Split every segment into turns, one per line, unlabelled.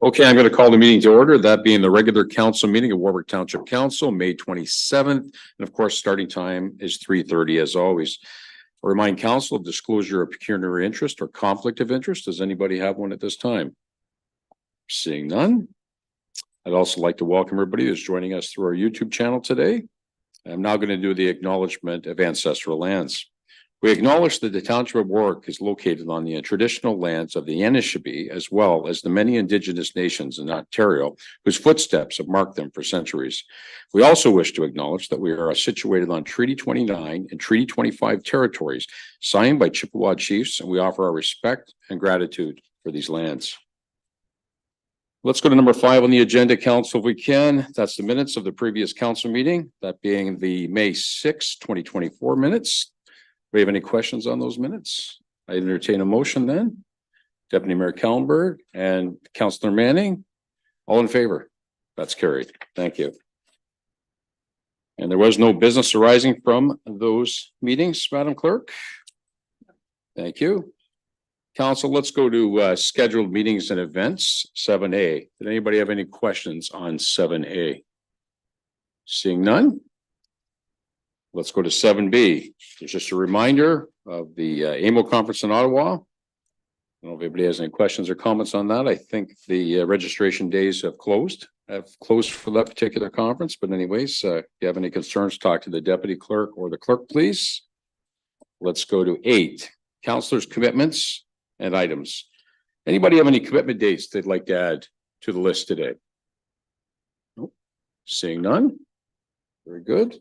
Okay, I'm going to call the meeting to order, that being the regular council meeting of Warwick Township Council, May 27th. And of course, starting time is 3:30 as always. I remind council of disclosure of pecuniary interest or conflict of interest. Does anybody have one at this time? Seeing none. I'd also like to welcome everybody who's joining us through our YouTube channel today. I'm now going to do the acknowledgement of ancestral lands. We acknowledge that the Township of Warwick is located on the traditional lands of the Anishinaabe, as well as the many Indigenous nations in Ontario, whose footsteps have marked them for centuries. We also wish to acknowledge that we are situated on Treaty 29 and Treaty 25 territories signed by Chippewa chiefs, and we offer our respect and gratitude for these lands. Let's go to number 5 on the agenda, council, if we can. That's the minutes of the previous council meeting, that being the May 6, 2024 minutes. Do we have any questions on those minutes? I entertain a motion then. Deputy Mayor Kallenberg and Councillor Manning, all in favor? That's carried. Thank you. And there was no business arising from those meetings, Madam Clerk. Thank you. Council, let's go to scheduled meetings and events, 7A. Did anybody have any questions on 7A? Seeing none. Let's go to 7B. It's just a reminder of the AMO conference in Ottawa. I don't know if anybody has any questions or comments on that. I think the registration days have closed for that particular conference. But anyways, if you have any concerns, talk to the deputy clerk or the clerk, please. Let's go to 8. Councilors' commitments and items. Anybody have any commitment dates they'd like to add to the list today? Nope. Seeing none. Very good.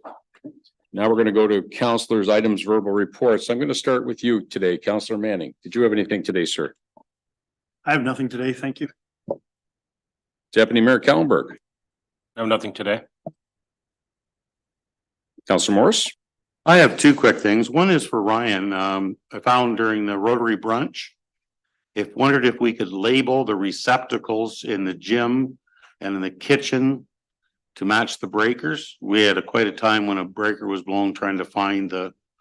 Now we're going to go to councilors' items, verbal reports. I'm going to start with you today, Councillor Manning. Did you have anything today, sir?
I have nothing today. Thank you.
Deputy Mayor Kallenberg.
I have nothing today.
Councillor Morris.
I have 2 quick things. One is for Ryan. I found during the Rotary brunch, wondered if we could label the receptacles in the gym and in the kitchen to match the breakers. We had quite a time when a breaker was blown trying to find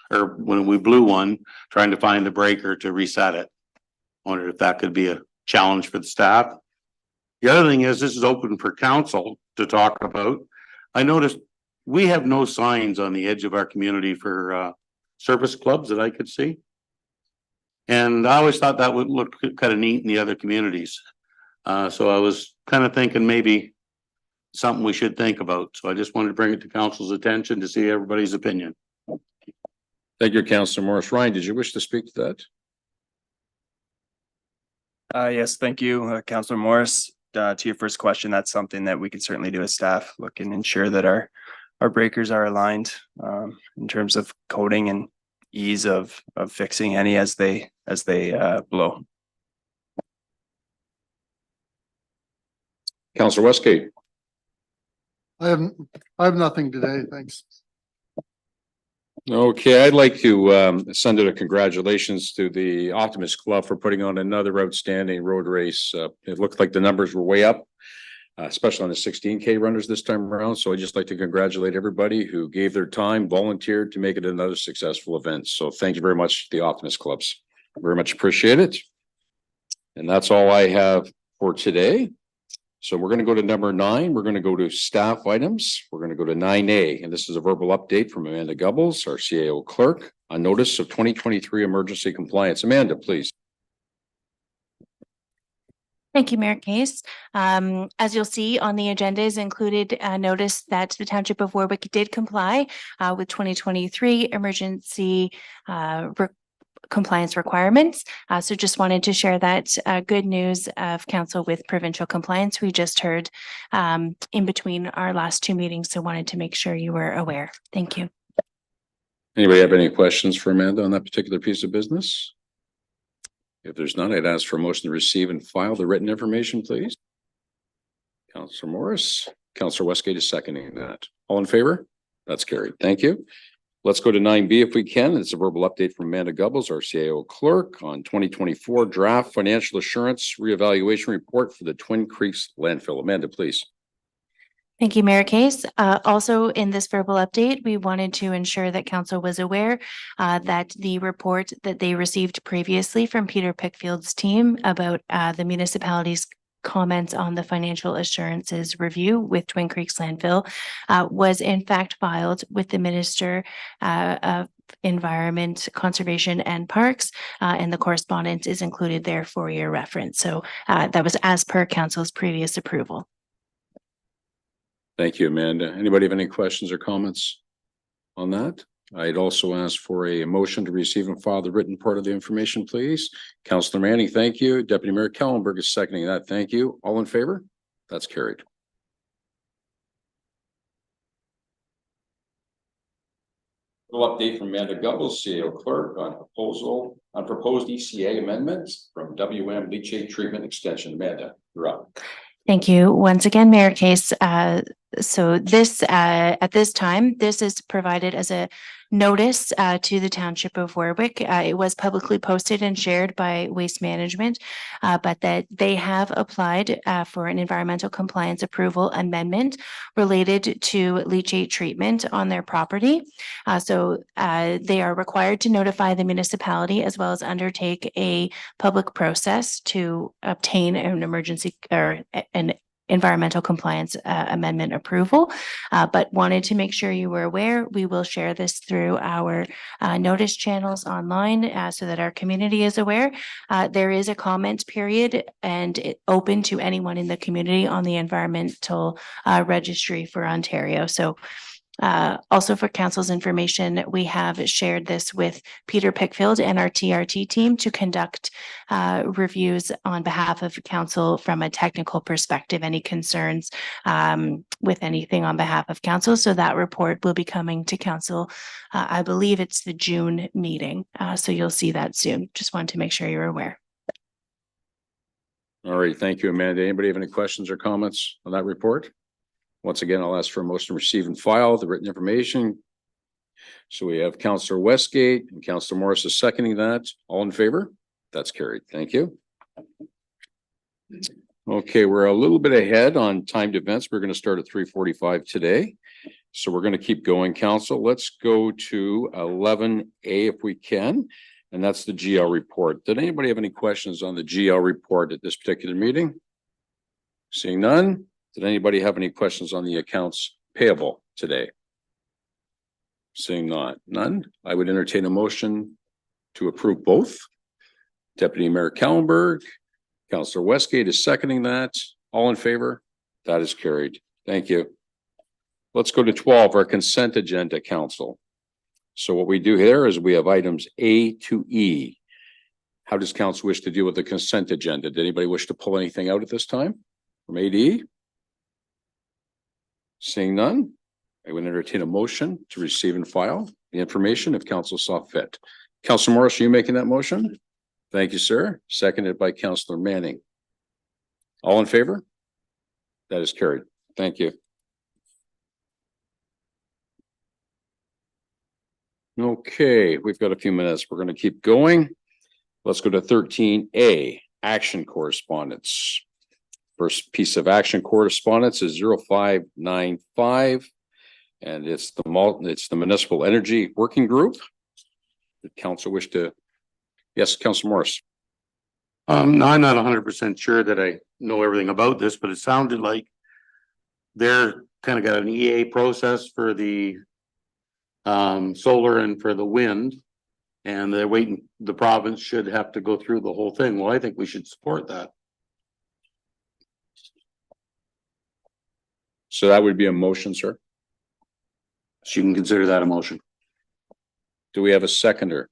when we blew one, trying to find the breaker to reset it. Wondered if that could be a challenge for the staff. The other thing is, this is open for council to talk about. I noticed we have no signs on the edge of our community for service clubs that I could see. And I always thought that would look kind of neat in the other communities. So I was kind of thinking maybe something we should think about. So I just wanted to bring it to council's attention to see everybody's opinion.
Thank you, Councillor Morris. Ryan, did you wish to speak to that?
Yes, thank you, Councillor Morris. To your first question, that's something that we could certainly do as staff, look and ensure that our breakers are aligned in terms of coding and ease of fixing any as they blow.
Councillor Westgate.
I have nothing today, thanks.
Okay, I'd like to send out a congratulations to the Optimist Club for putting on another outstanding road race. It looked like the numbers were way up, especially on the 16K runners this time around. So I'd just like to congratulate everybody who gave their time, volunteered to make it another successful event. So thank you very much to the Optimist Clubs. Very much appreciate it. And that's all I have for today. So we're going to go to number 9. We're going to go to staff items. We're going to go to 9A, and this is a verbal update from Amanda Gubbles, our CAO clerk, on notice of 2023 emergency compliance. Amanda, please.
Thank you, Mayor Case. As you'll see on the agenda is included a notice that the Township of Warwick did comply with 2023 emergency compliance requirements. So just wanted to share that good news of council with provincial compliance. We just heard in between our last 2 meetings, so wanted to make sure you were aware. Thank you.
Anybody have any questions for Amanda on that particular piece of business? If there's none, I'd ask for a motion to receive and file the written information, please. Councillor Morris, Councillor Westgate is seconding that. All in favor? That's carried. Thank you. Let's go to 9B if we can. It's a verbal update from Amanda Gubbles, our CAO clerk, on 2024 draft financial assurance reevaluation report for the Twin Creeks landfill. Amanda, please.
Thank you, Mayor Case. Also in this verbal update, we wanted to ensure that council was aware that the report that they received previously from Peter Pickfield's team about the municipality's comments on the financial assurances review with Twin Creeks landfill was in fact filed with the Minister of Environment, Conservation and Parks, and the correspondence is included there for your reference. So that was as per council's previous approval.
Thank you, Amanda. Anybody have any questions or comments on that? I'd also ask for a motion to receive and file the written part of the information, please. Councillor Manning, thank you. Deputy Mayor Kellenberg is seconding that. Thank you. All in favor? That's carried. Little update from Amanda Goebbels, CAO clerk, on proposed ECA amendments from WM leachate treatment extension. Amanda, you're up.
Thank you once again, Mayor Case. So this, at this time, this is provided as a notice to the Township of Warwick. It was publicly posted and shared by Waste Management, but that they have applied for an environmental compliance approval amendment related to leachate treatment on their property. So they are required to notify the municipality as well as undertake a public process to obtain an emergency or an environmental compliance amendment approval, but wanted to make sure you were aware. We will share this through our notice channels online so that our community is aware. There is a comment period and it open to anyone in the community on the environmental registry for Ontario. So also for council's information, we have shared this with Peter Pickfield and our TRT team to conduct reviews on behalf of council from a technical perspective, any concerns with anything on behalf of council. So that report will be coming to council. I believe it's the June meeting. So you'll see that soon. Just wanted to make sure you're aware.
All right. Thank you, Amanda. Anybody have any questions or comments on that report? Once again, I'll ask for a motion to receive and file the written information. So we have Councillor Westgate and Councillor Morris is seconding that. All in favor? That's carried. Thank you. Okay, we're a little bit ahead on timed events. We're going to start at 3:45 today. So we're going to keep going, council. Let's go to 11A if we can. And that's the GL report. Did anybody have any questions on the GL report at this particular meeting? Seeing none. Did anybody have any questions on the accounts payable today? Seeing none, I would entertain a motion to approve both. Deputy Mayor Kellenberg, Councillor Westgate is seconding that. All in favor? That is carried. Thank you. Let's go to 12, our consent agenda, council. So what we do here is we have items A to E. How does council wish to deal with the consent agenda? Did anybody wish to pull anything out at this time from A to E? Seeing none, I would entertain a motion to receive and file the information if council saw fit. Councillor Morris, are you making that motion? Thank you, sir. Seconded by Councillor Manning. All in favor? That is carried. Thank you. Okay, we've got a few minutes. We're going to keep going. Let's go to 13A, action correspondence. First piece of action correspondence is 0595, and it's the Municipal Energy Working Group. Did council wish to? Yes, Councillor Morris.
No, I'm not 100% sure that I know everything about this, but it sounded like they're kind of got an EA process for the solar and for the wind, and they're waiting. The province should have to go through the whole thing. Well, I think we should support that.
So that would be a motion, sir.
So you can consider that a motion.
Do we have a seconder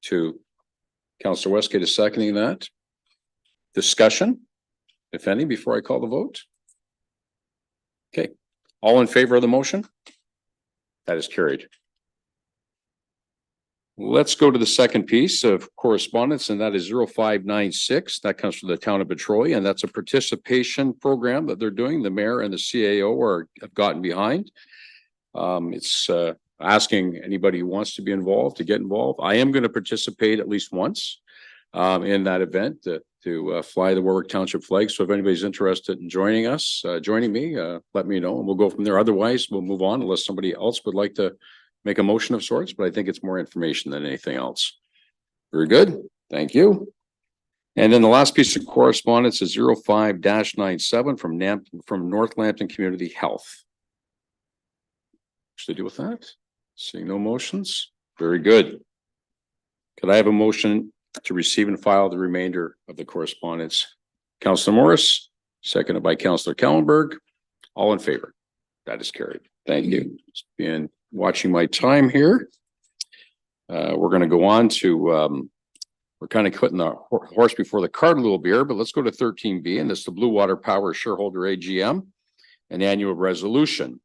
to Councillor Westgate is seconding that? Discussion, if any, before I call the vote? Okay, all in favor of the motion? That is carried. Let's go to the second piece of correspondence, and that is 0596. That comes from the town of Detroit, and that's a participation program that they're doing. The mayor and the CAO have gotten behind. It's asking anybody who wants to be involved to get involved. I am going to participate at least once in that event. to fly the Warwick Township flag. So if anybody's interested in joining us, joining me, let me know and we'll go from there. Otherwise, we'll move on unless somebody else would like to make a motion of sorts, but I think it's more information than anything else. Very good. Thank you. And then the last piece of correspondence is 05-97 from North Lambton Community Health. What's to do with that? Seeing no motions. Very good. Could I have a motion to receive and file the remainder of the correspondence? Councillor Morris, seconded by Councillor Kallenberg. All in favor? That is carried. Thank you. And watching my time here. We're going to go on to, we're kind of putting the horse before the cart a little bit, but let's go to 13B, and it's the Blue Water Power Shareholder AGM, an annual resolution.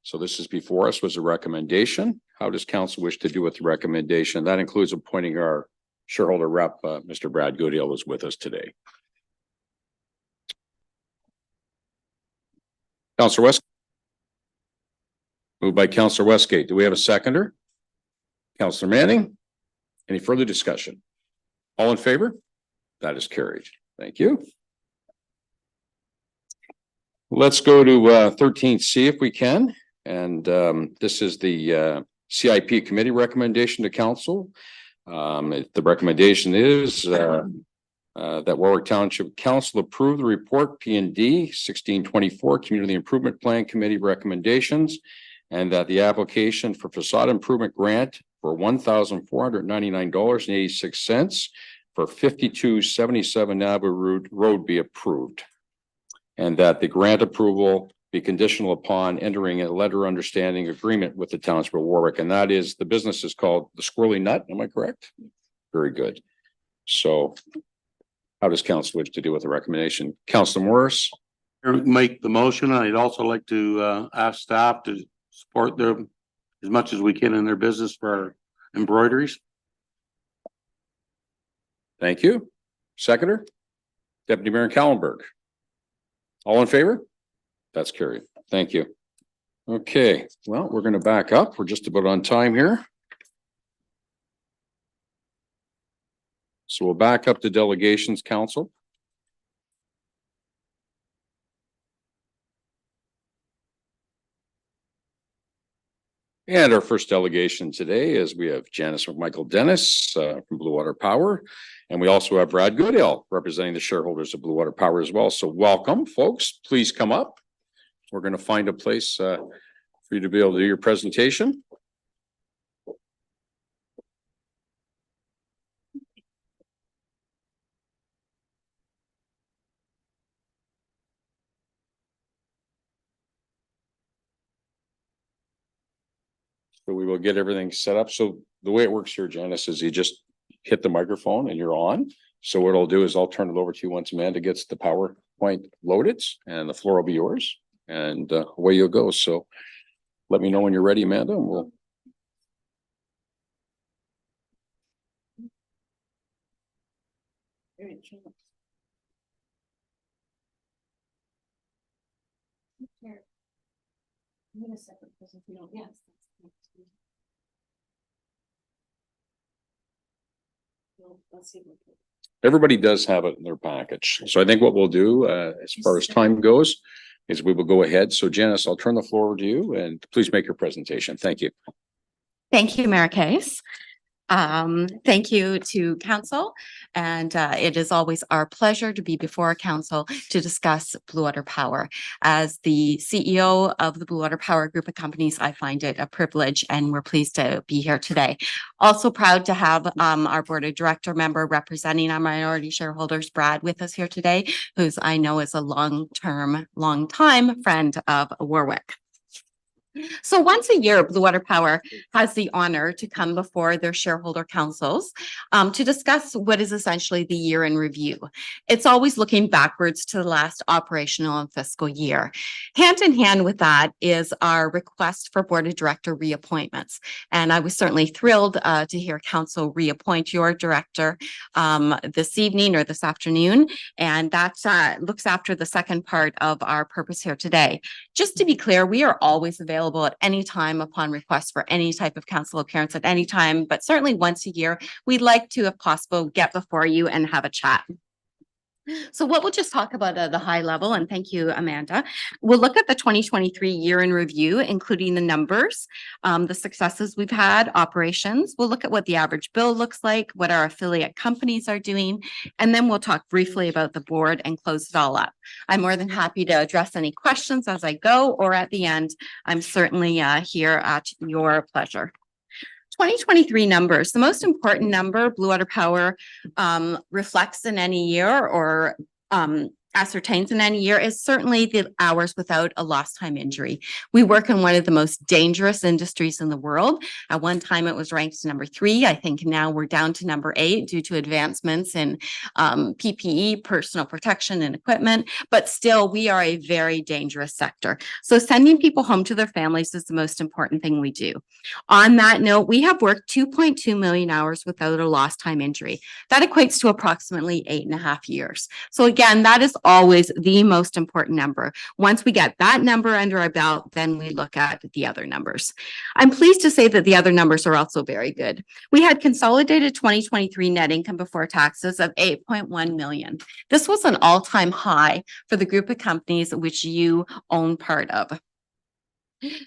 So this is before us was a recommendation. How does council wish to do with the recommendation? That includes appointing our shareholder rep, Mr. Brad Goodale, is with us today. Councillor West. Moved by Councillor Westgate. Do we have a seconder? Councillor Manning. Any further discussion? All in favor? That is carried. Thank you. Let's go to 13C if we can. And this is the CIP committee recommendation to council. The recommendation is that Warwick Township Council approve the report P&D 1624 Community Improvement Plan Committee recommendations, and that the application for facade improvement grant for $1,499.86 for 5277 Nabu Road be approved. And that the grant approval be conditional upon entering a letter understanding agreement with the Township of Warwick. And that is, the business is called the Squirrely Nut. Am I correct? Very good. So how does council wish to do with the recommendation? Councillor Morris.
Make the motion. I'd also like to ask staff to support them as much as we can in their business for our embroideries.
Thank you. Seconder, Deputy Mayor Kallenberg. All in favor? That's carried. Thank you. Okay, well, we're going to back up. We're just about on time here. So we'll back up to delegations council. And our first delegation today is we have Janice McMichael Dennis from Blue Water Power. And we also have Brad Goodale representing the shareholders of Blue Water Power as well. So welcome, folks. Please come up. We're going to find a place for you to be able to do your presentation. So we will get everything set up. So the way it works here, Janice, is you just hit the microphone and you're on. So what I'll do is I'll turn it over to you once Amanda gets the PowerPoint loaded, and the floor will be yours, and away you'll go. So let me know when you're ready, Amanda, and we'll. Everybody does have it in their package. So I think what we'll do as far as time goes is we will go ahead. So Janice, I'll turn the floor over to you and please make your presentation. Thank you.
Thank you, Mayor Case. Thank you to council, and it is always our pleasure to be before council to discuss Blue Water Power. As the CEO of the Blue Water Power Group of Companies, I find it a privilege, and we're pleased to be here today. Also proud to have our board of director member representing our minority shareholders, Brad, with us here today, who's I know is a long time friend of Warwick. So once a year, Blue Water Power has the honor to come before their shareholder councils to discuss what is essentially the year in review. It's always looking backwards to the last operational and fiscal year. Hand in hand with that is our request for board of director reappointments. And I was certainly thrilled to hear council reappoint your director this evening or this afternoon. And that looks after the second part of our purpose here today. Just to be clear, we are always available at any time upon request for any type of council appearance at any time, but certainly once a year, we'd like to, if possible, get before you and have a chat. So what we'll just talk about at a high level, and thank you, Amanda. We'll look at the 2023 year in review, including the numbers, the successes we've had, operations. We'll look at what the average bill looks like, what our affiliate companies are doing, and then we'll talk briefly about the board and close it all up. I'm more than happy to address any questions as I go, or at the end. I'm certainly here at your pleasure. 2023 numbers, the most important number Blue Water Power reflects in any year or ascertains in any year is certainly the hours without a lost time injury. We work in one of the most dangerous industries in the world. At one time it was ranked number 3. I think now we're down to number 8 due to advancements in PPE, personal protection and equipment, but still we are a very dangerous sector. So sending people home to their families is the most important thing we do. On that note, we have worked 2.2 million hours without a lost time injury. That equates to approximately 8.5 years. So again, that is always the most important number. Once we get that number under our belt, then we look at the other numbers. I'm pleased to say that the other numbers are also very good. We had consolidated 2023 net income before taxes of 8.1 million. This was an all-time high for the group of companies which you own part of.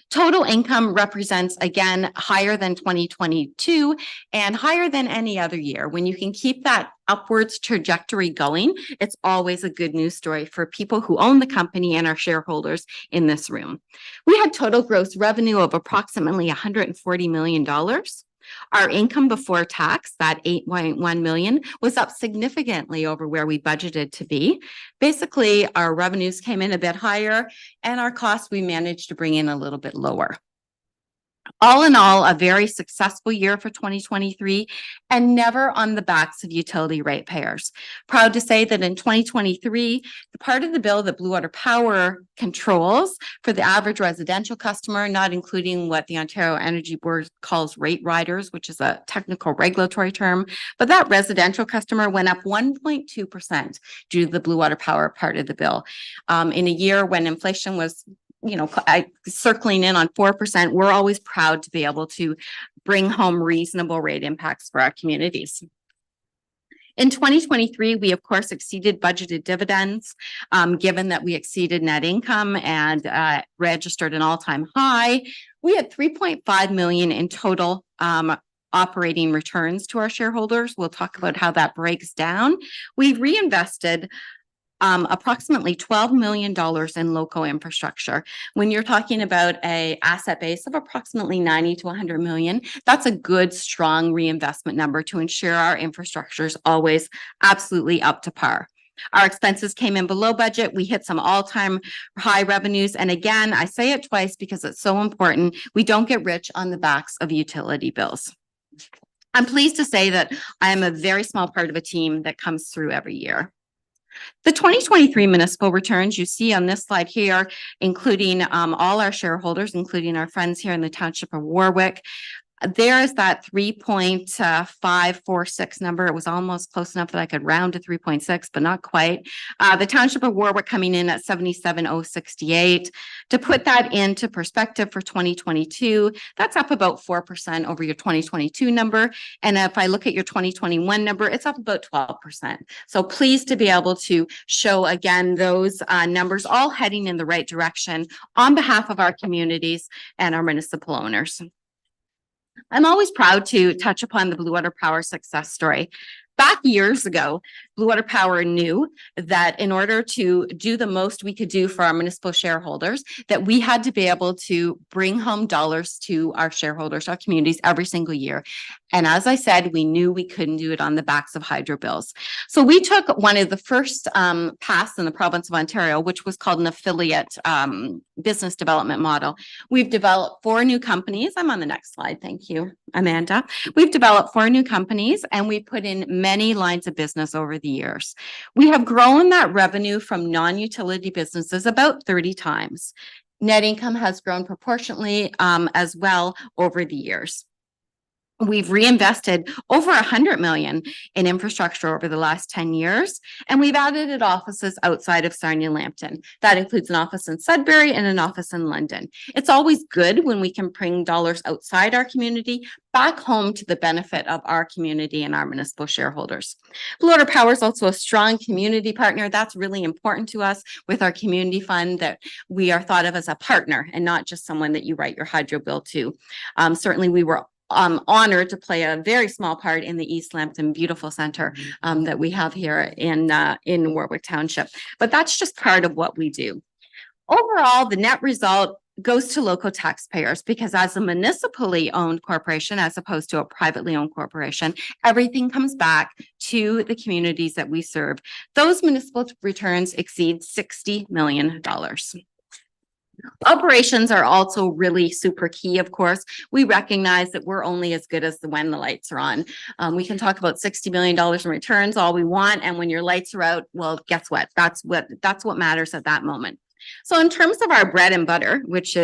Total income represents, again, higher than 2022 and higher than any other year. When you can keep that upwards trajectory going, it's always a good news story for people who own the company and our shareholders in this room. We had total gross revenue of approximately $140 million. Our income before tax, that 8.1 million, was up significantly over where we budgeted to be. Basically, our revenues came in a bit higher and our costs we managed to bring in a little bit lower. All in all, a very successful year for 2023 and never on the backs of utility ratepayers. Proud to say that in 2023, the part of the bill that Blue Water Power controls for the average residential customer, not including what the Ontario Energy Board calls rate riders, which is a technical regulatory term, but that residential customer went up 1.2% due to the Blue Water Power part of the bill. In a year when inflation was circling in on 4%, we're always proud to be able to bring home reasonable rate impacts for our communities. In 2023, we of course exceeded budgeted dividends, given that we exceeded net income and registered an all-time high. We had 3.5 million in total operating returns to our shareholders. We'll talk about how that breaks down. We reinvested approximately $12 million in local infrastructure. When you're talking about an asset base of approximately 90 to 100 million, that's a good, strong reinvestment number to ensure our infrastructure is always absolutely up to par. Our expenses came in below budget. We hit some all-time high revenues. And again, I say it twice because it's so important. We don't get rich on the backs of utility bills. I'm pleased to say that I am a very small part of a team that comes through every year. The 2023 municipal returns you see on this slide here, including all our shareholders, including our friends here in the Township of Warwick. There is that 3.546 number. It was almost close enough that I could round to 3.6, but not quite. The Township of Warwick coming in at 77,068. To put that into perspective for 2022, that's up about 4% over your 2022 number. And if I look at your 2021 number, it's up about 12%. So pleased to be able to show again those numbers all heading in the right direction on behalf of our communities and our municipal owners. I'm always proud to touch upon the Blue Water Power success story. Back years ago, Blue Water Power knew that in order to do the most we could do for our municipal shareholders, that we had to be able to bring home dollars to our shareholders, our communities every single year. And as I said, we knew we couldn't do it on the backs of hydro bills. So we took one of the first paths in the province of Ontario, which was called an affiliate business development model. We've developed 4 new companies. I'm on the next slide. Thank you, Amanda. We've developed 4 new companies and we put in many lines of business over the years. We have grown that revenue from non-utility businesses about 30 times. Net income has grown proportionately as well over the years. We've reinvested over 100 million in infrastructure over the last 10 years, and we've added offices outside of Sarnia Lambton. That includes an office in Sudbury and an office in London. It's always good when we can bring dollars outside our community back home to the benefit of our community and our municipal shareholders. Blue Water Power is also a strong community partner. That's really important to us with our community fund, that we are thought of as a partner and not just someone that you write your hydro bill to. Certainly we were honored to play a very small part in the East Lambton Beautiful Center that we have here in Warwick Township. But that's just part of what we do. Overall, the net result goes to local taxpayers, because as a municipally owned corporation, as opposed to a privately owned corporation, everything comes back to the communities that we serve. Those municipal returns exceed $60 million. Operations are also really super key, of course. We recognize that we're only as good as when the lights are on. We can talk about $60 million in returns all we want, and when your lights are out, well, guess what? That's what matters at that moment. So in terms of our bread and butter, which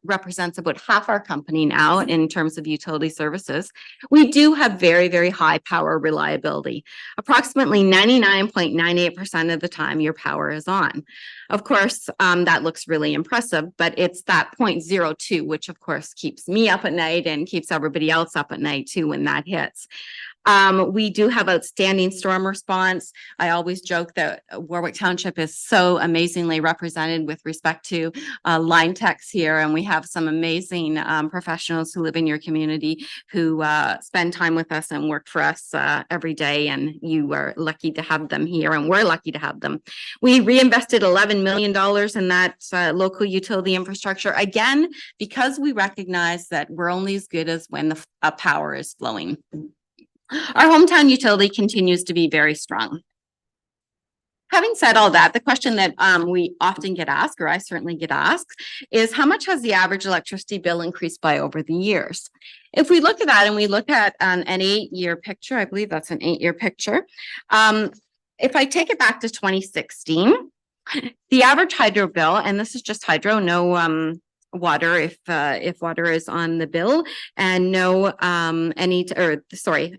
represents about half our company now in terms of utility services, we do have very, very high power reliability. Approximately 99.98% of the time your power is on. Of course, that looks really impressive, but it's that 0.02, which of course keeps me up at night and keeps everybody else up at night too when that hits. We do have outstanding storm response. I always joke that Warwick Township is so amazingly represented with respect to line techs here, and we have some amazing professionals who live in your community who spend time with us and work for us every day, and you are lucky to have them here, and we're lucky to have them. We reinvested $11 million in that local utility infrastructure, again, because we recognize that we're only as good as when the power is flowing. Our hometown utility continues to be very strong. Having said all that, the question that we often get asked, or I certainly get asked, is how much has the average electricity bill increased by over the years? If we look at that and we look at an 8-year picture, I believe that's an 8-year picture. If I take it back to 2016, the average hydro bill, and this is just hydro, no water if water is on the bill, and no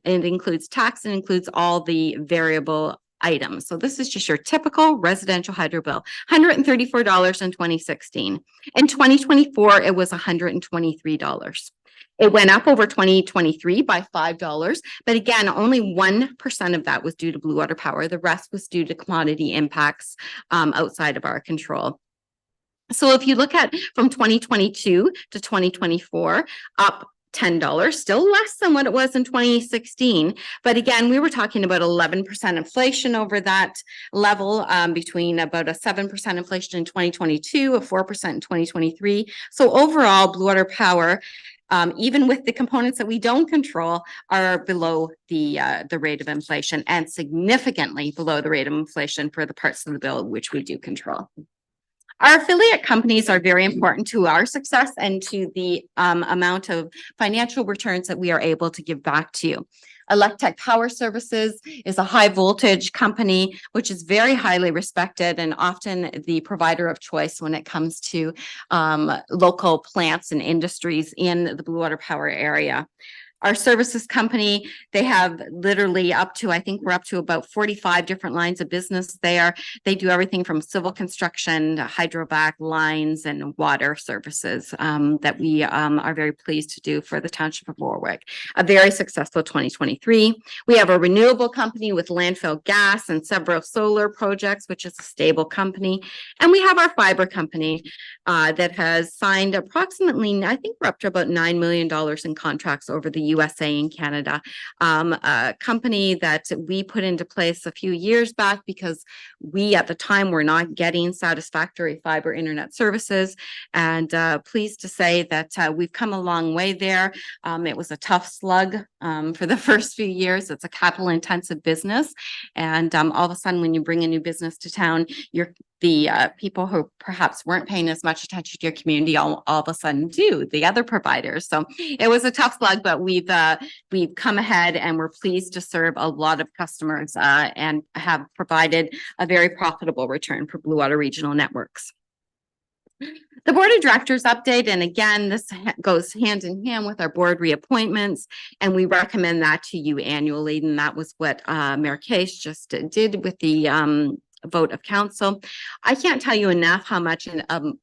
it includes tax and includes all the variable items. So this is just your typical residential hydro bill, $134 in 2016. In 2024, it was $123. It went up over 2023 by $5, but again, only 1% of that was due to Blue Water Power. The rest was due to commodity impacts outside of our control. So if you look at from 2022 to 2024, up $10, still less than what it was in 2016. But again, we were talking about 11% inflation over that level, between about a 7% inflation in 2022, a 4% in 2023. So overall, Blue Water Power, even with the components that we don't control, are below the rate of inflation, and significantly below the rate of inflation for the parts of the bill which we do control. Our affiliate companies are very important to our success and to the amount of financial returns that we are able to give back to you. Electech Power Services is a high voltage company, which is very highly respected and often the provider of choice when it comes to local plants and industries in the Blue Water Power area. Our services company, they have literally I think we're up to about 45 different lines of business there. They do everything from civil construction to hydrovac lines and water services that we are very pleased to do for the Township of Warwick. A very successful 2023. We have a renewable company with landfill gas and several solar projects, which is a stable company. And we have our fiber company that has signed approximately, I think we're up to about $9 million in contracts over the USA and Canada, a company that we put into place a few years back because we at the time were not getting satisfactory fiber internet services, and pleased to say that we've come a long way there. It was a tough slug for the first few years. It's a capital intensive business, and all of a sudden when you bring a new business to town, the people who perhaps weren't paying as much attention to your community all of a sudden do, the other providers. So it was a tough slug, but we've come ahead and we're pleased to serve a lot of customers and have provided a very profitable return for Blue Water Regional Networks. The Board of Directors update, and again, this goes hand in hand with our board reappointments, and we recommend that to you annually, and that was what Mayor Case just did with the vote of council. I can't tell you enough how much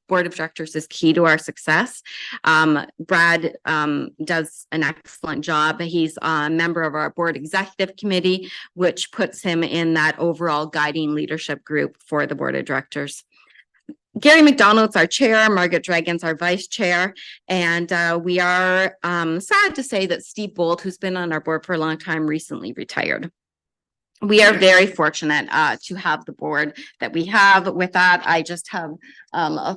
Board of Directors is key to our success. Brad does an excellent job. He's a member of our Board Executive Committee, which puts him in that overall guiding leadership group for the Board of Directors. Gary McDonald's our chair, Margaret Dragon's our vice chair, and we are sad to say that Steve Bolt, who's been on our board for a long time, recently retired. We are very fortunate to have the board that we have. With that, I just have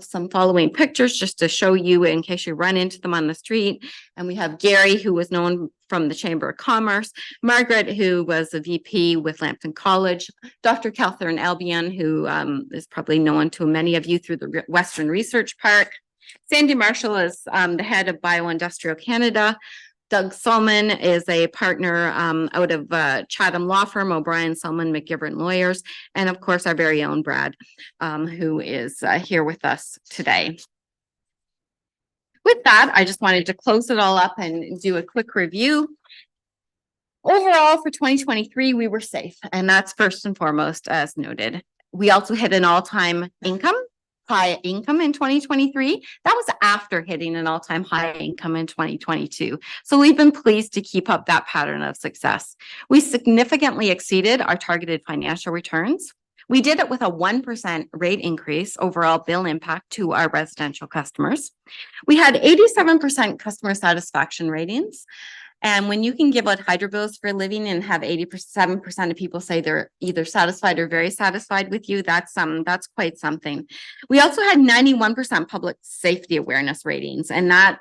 some following pictures just to show you in case you run into them on the street. And we have Gary, who was known from the Chamber of Commerce, Margaret, who was a VP with Lambton College, Dr. Catherine Albion, who is probably known to many of you through the Western Research Park. Sandy Marshall is the head of Bioindustrial Canada. Doug Solomon is a partner out of Chatham law firm, O'Brien, Solomon, McGivern Lawyers, and of course, our very own Brad, who is here with us today. With that, I just wanted to close it all up and do a quick review. Overall, for 2023, we were safe, and that's first and foremost, as noted. We also hit an all-time high income in 2023. That was after hitting an all-time high income in 2022. So we've been pleased to keep up that pattern of success. We significantly exceeded our targeted financial returns. We did it with a 1% rate increase overall bill impact to our residential customers. We had 87% customer satisfaction ratings. And when you can give out hydro bills for a living and have 87% of people say they're either satisfied or very satisfied with you, that's quite something. We also had 91% public safety awareness ratings, and that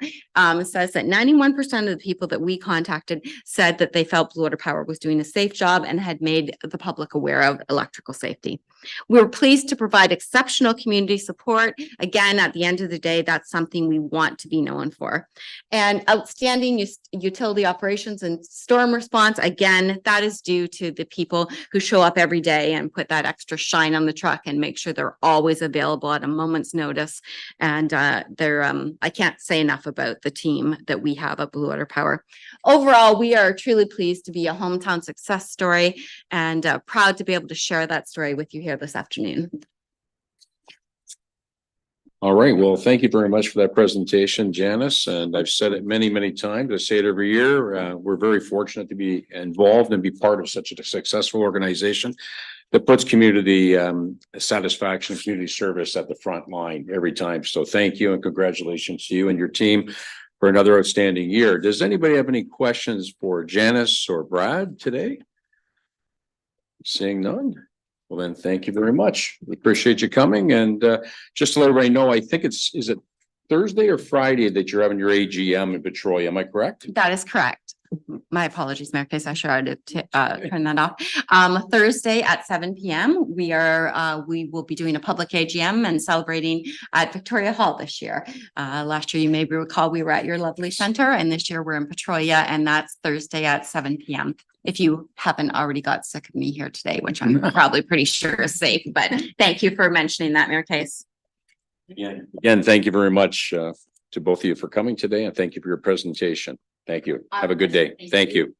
says that 91% of the people that we contacted said that they felt Blue Water Power was doing a safe job and had made the public aware of electrical safety. We were pleased to provide exceptional community support. Again, at the end of the day, that's something we want to be known for. And outstanding utility operations and storm response. Again, that is due to the people who show up every day and put that extra shine on the truck and make sure they're always available at a moment's notice. And I can't say enough about the team that we have at Blue Water Power. Overall, we are truly pleased to be a hometown success story and proud to be able to share that story with you here this afternoon.
All right. Well, thank you very much for that presentation, Janice. And I've said it many, many times. I say it every year. We're very fortunate to be involved and be part of such a successful organization that puts community satisfaction, community service at the front line every time. So thank you and congratulations to you and your team for another outstanding year. Does anybody have any questions for Janice or Brad today? Seeing none. Well, then, thank you very much. We appreciate you coming. And just to let everybody know, I think is it Thursday or Friday that you're having your AGM in Petrolia? Am I correct?
That is correct. My apologies, Mayor Case. I should have turned that off. Thursday at 7 p.m. we will be doing a public AGM and celebrating at Victoria Hall this year. Last year, you may recall we were at your lovely center, and this year we're in Petrolia, and that's Thursday at 7 p.m. If you haven't already got sick of me here today, which I'm probably pretty sure is safe, but thank you for mentioning that, Mayor Case.
Again, thank you very much to both of you for coming today, and thank you for your presentation. Thank you. Have a good day. Thank you.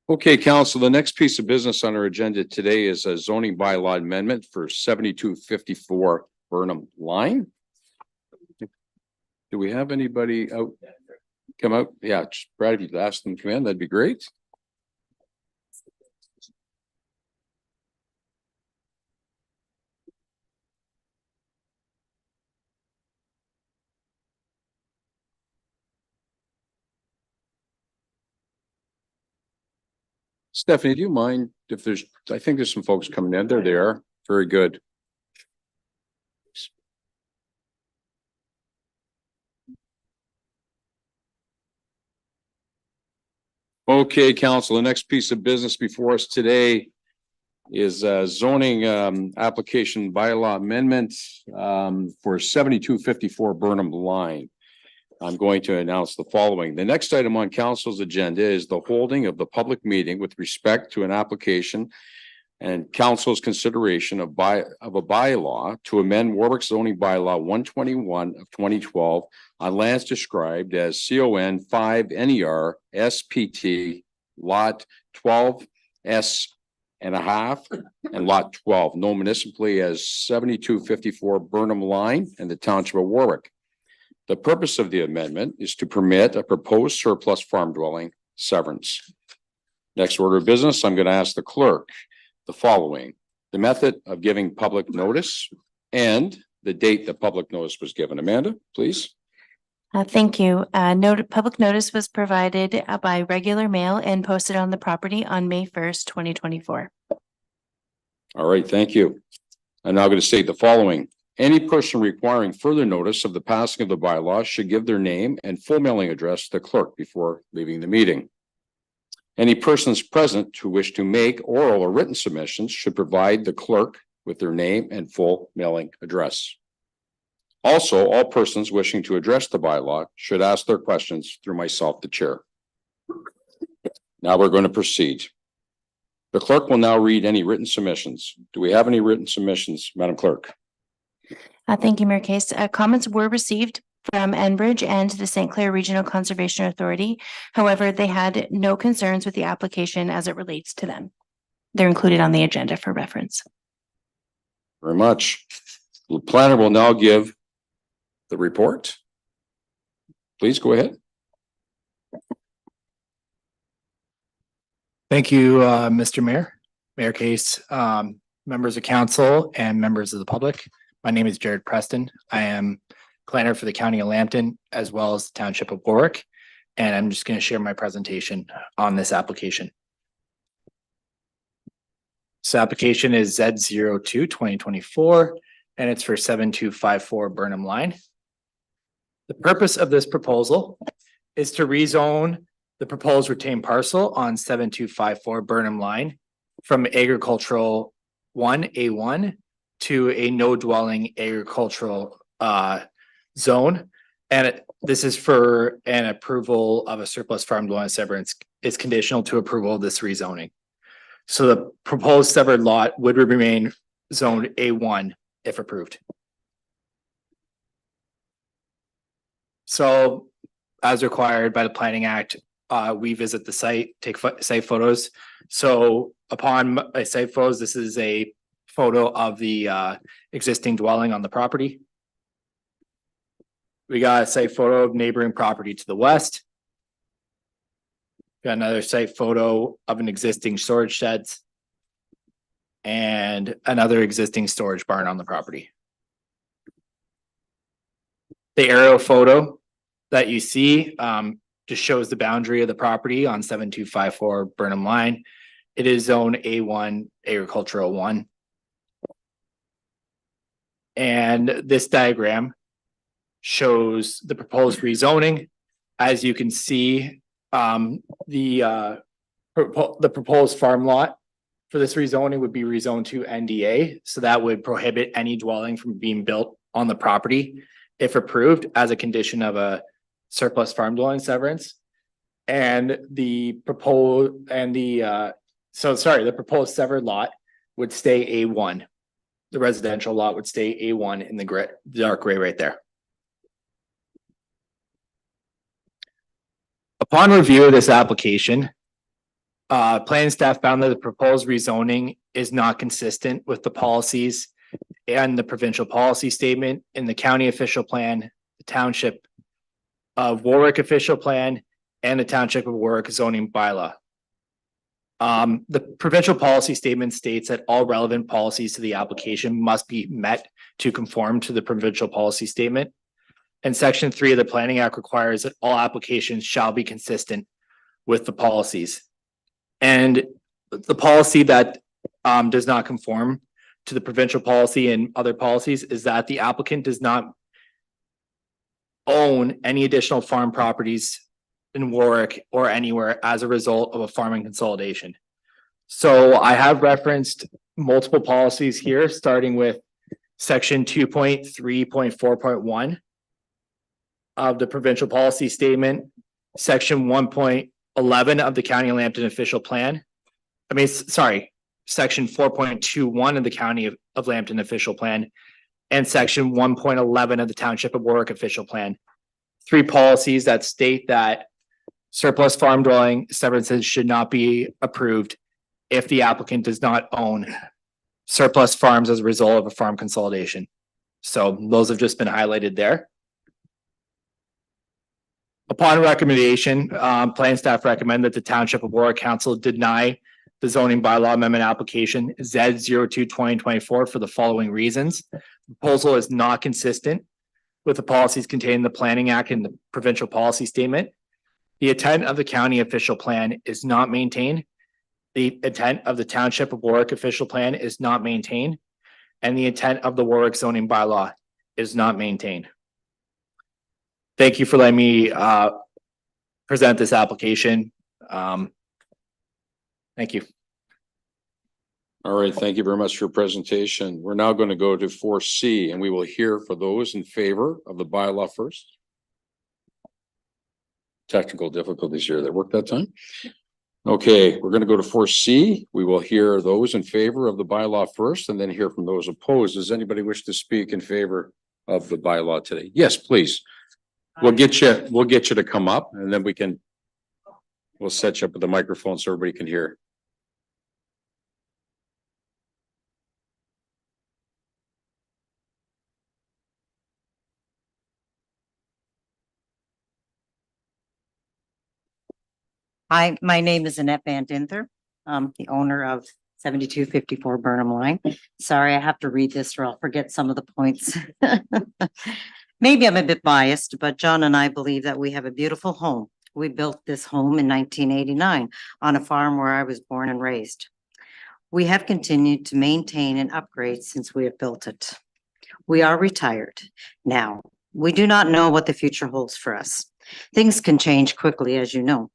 Okay, council, the next piece of business on our agenda today is a zoning bylaw amendment for 7254 Burnham Line. Do we have anybody out? Come out? Yeah, Brad, if you'd ask them to come in, that'd be great. Stephanie, do you mind if I think there's some folks coming in. There they are. Very good. Okay, council, the next piece of business before us today is zoning application bylaw amendment for 7254 Burnham Line. I'm going to announce the following. The next item on council's agenda is the holding of the public meeting with respect to an application and council's consideration of a bylaw to amend Warwick zoning bylaw 121 of 2012 on lands described as CON 5 NER SPT lot 12S and a half and lot 12, known municipally as 7254 Burnham Line in the township of Warwick. The purpose of the amendment is to permit a proposed surplus farm dwelling severance. Next order of business, I'm going to ask the clerk the following: the method of giving public notice and the date the public notice was given. Amanda, please.
Thank you. Public notice was provided by regular mail and posted on the property on May 1st, 2024.
All right, thank you. I'm now going to state the following. Any person requiring further notice of the passing of the bylaw should give their name and full mailing address to the clerk before leaving the meeting. Any persons present who wish to make oral or written submissions should provide the clerk with their name and full mailing address. Also, all persons wishing to address the bylaw should ask their questions through myself, the chair. Now we're going to proceed. The clerk will now read any written submissions. Do we have any written submissions, Madam Clerk?
Thank you, Mayor Case. Comments were received from Enbridge and the St. Clair Regional Conservation Authority. However, they had no concerns with the application as it relates to them. They're included on the agenda for reference.
Very much. The planner will now give the report. Please go ahead.
Thank you, Mr. Mayor, Mayor Case, members of council and members of the public. My name is Jared Preston. I am planner for the County of Lambton as well as the Township of Warwick. And I'm just going to share my presentation on this application. This application is Z02-2024 and it's for 7254 Burnham Line. The purpose of this proposal is to rezone the proposed retained parcel on 7254 Burnham Line from agricultural 1A1 to a no dwelling agricultural zone. And this is for an approval of a surplus farm dwelling severance. It's conditional to approval of this rezoning. So the proposed severed lot would remain zoned A1 if approved. So as required by the Planning Act, we visit the site, take site photos. So upon site photos, this is a photo of the existing dwelling on the property. We got a site photo of neighboring property to the west. Got another site photo of an existing storage sheds and another existing storage barn on the property. The aerial photo that you see just shows the boundary of the property on 7254 Burnham Line. It is zone A1 agricultural 1. And this diagram shows the proposed rezoning. As you can see, the proposed farm lot for this rezoning would be rezoned to NDA. So that would prohibit any dwelling from being built on the property if approved as a condition of a surplus farm dwelling severance. And the proposed severed lot would stay A1. The residential lot would stay A1 in the dark gray right there. Upon review of this application, planning staff found that the proposed rezoning is not consistent with the policies and the provincial policy statement in the county official plan, the township of Warwick official plan, and the township of Warwick zoning bylaw. The provincial policy statement states that all relevant policies to the application must be met to conform to the provincial policy statement. And Section 3 of the Planning Act requires that all applications shall be consistent with the policies. And the policy that does not conform to the provincial policy and other policies is that the applicant does not own any additional farm properties in Warwick or anywhere as a result of a farming consolidation. So I have referenced multiple policies here, starting with Section 2.3.4.1. of the provincial policy statement, section 1.11 of the County of Lambton official plan. Section 4.21 of the County of Lambton official plan, and section 1.11 of the Township of Warwick official plan. 3 policies that state that surplus farm dwelling severances should not be approved if the applicant does not own surplus farms as a result of a farm consolidation. So those have just been highlighted there. Upon recommendation, plan staff recommend that the Township of Warwick Council deny the zoning bylaw amendment application Z02-2024 for the following reasons. The proposal is not consistent with the policies contained in the Planning Act and the provincial policy statement. The intent of the county official plan is not maintained. The intent of the Township of Warwick official plan is not maintained. And the intent of the Warwick zoning bylaw is not maintained. Thank you for letting me present this application. Thank you.
All right, thank you very much for your presentation. We're now going to go to 4C, and we will hear for those in favor of the bylaw first. Technical difficulties here. That worked that time? Okay, we're going to go to 4C. We will hear those in favor of the bylaw first and then hear from those opposed. Does anybody wish to speak in favor of the bylaw today? Yes, please. We'll get you to come up and then we'll set you up with the microphone so everybody can hear.
Hi, my name is Annette Van Dinther. I'm the owner of 7254 Burnham Line. Sorry, I have to read this or I'll forget some of the points. Maybe I'm a bit biased, but John and I believe that we have a beautiful home. We built this home in 1989 on a farm where I was born and raised. We have continued to maintain and upgrade since we have built it. We are retired now. We do not know what the future holds for us. Things can change quickly, as you know.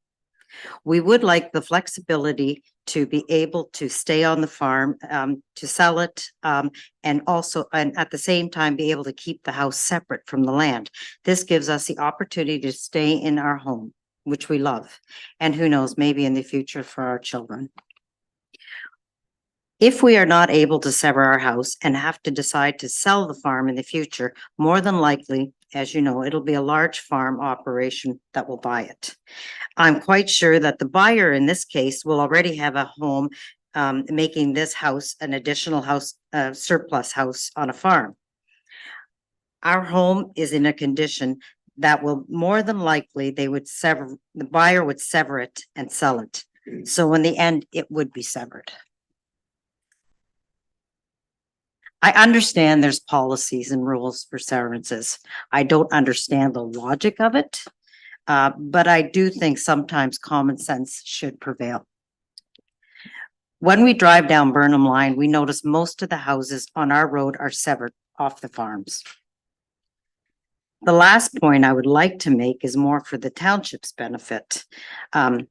We would like the flexibility to be able to stay on the farm, to sell it, and at the same time, be able to keep the house separate from the land. This gives us the opportunity to stay in our home, which we love, and who knows, maybe in the future for our children. If we are not able to sever our house and have to decide to sell the farm in the future, more than likely, as you know, it'll be a large farm operation that will buy it. I'm quite sure that the buyer in this case will already have a home, making this house an additional house, surplus house on a farm. Our home is in a condition that will more than likely, the buyer would sever it and sell it. So in the end, it would be severed. I understand there's policies and rules for severances. I don't understand the logic of it, but I do think sometimes common sense should prevail. When we drive down Burnham Line, we notice most of the houses on our road are severed off the farms. The last point I would like to make is more for the township's benefit. I